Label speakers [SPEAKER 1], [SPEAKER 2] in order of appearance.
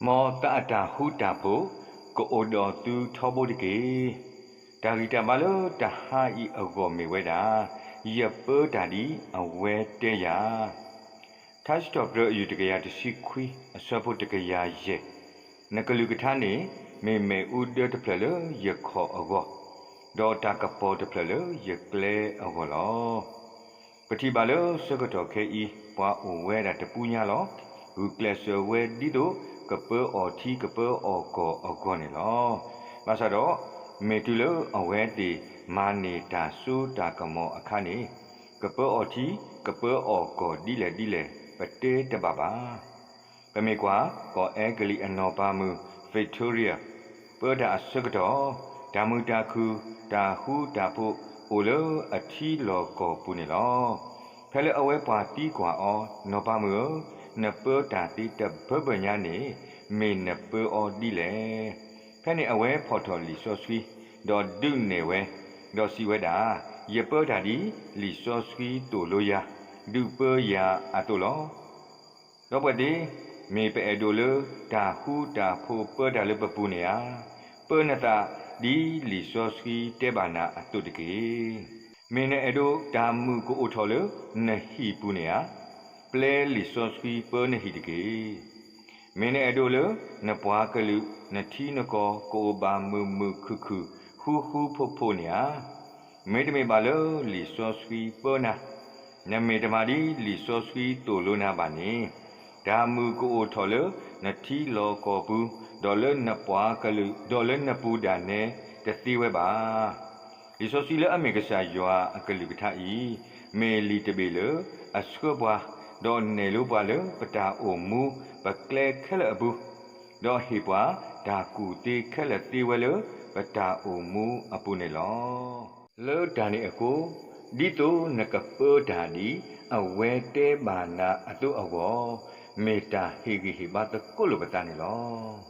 [SPEAKER 1] မောတအတာဟုတာဖို့ကိုအိုတော်သူထောဖို့တကေဒါဂီတာမလို့တဟာဤအကောမေဝဲတာရပေတာဒီအဝဲတဲရ touch to bro ယူတကရတရှိခွီအစောဖို့တကရရဲ့နကလူကထာနေမေမေဥဒတဖလရခောအကောဒေါ်တာကပေါ်တဖလရကလေအကောလောပတိပါလို့စကတော့ခဲဤပွားအိုဝဲတာတပူညာလောဟူကလဆဝဲဒီတို့ကပေအော်တီကပေအော်ကောအကောနေလောမဆတော့မေတူလအဝဲတီမာနေတာစူတာကမောအခါနေကပေအော်တီကပေအော်ကောဒီလေပတေတပပါပမေကွာကောအဲဂလီအနော်ပါမူဗစ်တိုးရီယာပေဒါစကတော့ဒါမူတာခုဒါဟုဒါဖို့အိုလအထီလောကောပူနေလောဖဲလေအဝဲပါတီကွာအောနော်ပါမူနပေတာတီတဘဘညာနေမေနပေအောဒီလေဖဲနေအဝဲဖော်တော်လီဆိုဆွီဒေါ်ဒုနေဝဲဒေါ်စီဝဲတာရပေတာဒီလီဆိုဆွီတိုလိုယာဒုပေယာအတူလောတော့ပတိမေပဲအဒိုလဒါဟုတာဖိုပေဒါလပပူနေယာပေနတာဒီလီဆိုဆွီတေဘာနာအတူတကေမေနေအဒိုဒါမူကိုအိုထော်လနဟီပူနေယာပလဲလီဆိုဆွီပေနဟီတကေမင်းနဲ့အတို့လနပွားကလူနထီနကောကိုဘာမူမူခုဟူဖို့ဖို့ညာမေတမေပါလလီဆိုဆွီပေါ်နာနမေတမာဒီလီဆိုဆွီတိုလိုနာပါနေဒါမူကိုထော်လနထီလောကောဘူးဒေါ်လနပွားကလူဒေါ်လနပူဒါနေတတိဝဲပါလီဆိုဆွီလအမေကဆာယွာအကလူကထာဤမေလီတပေလအစကဘွာဒေါ်နေလိုပါလပတာအိုမူပကလေခလအဘူးဒေါ်ဟိပွာဒါကူတေခလတေဝလပတာအိုမူအပူနေလောလောဒါနေအကိုဒီတိုနကပေဒါဒီအဝဲတဲမာနာအတုအဝမေတာဟေဂီဟိဘတ်ကုလပတာနေလော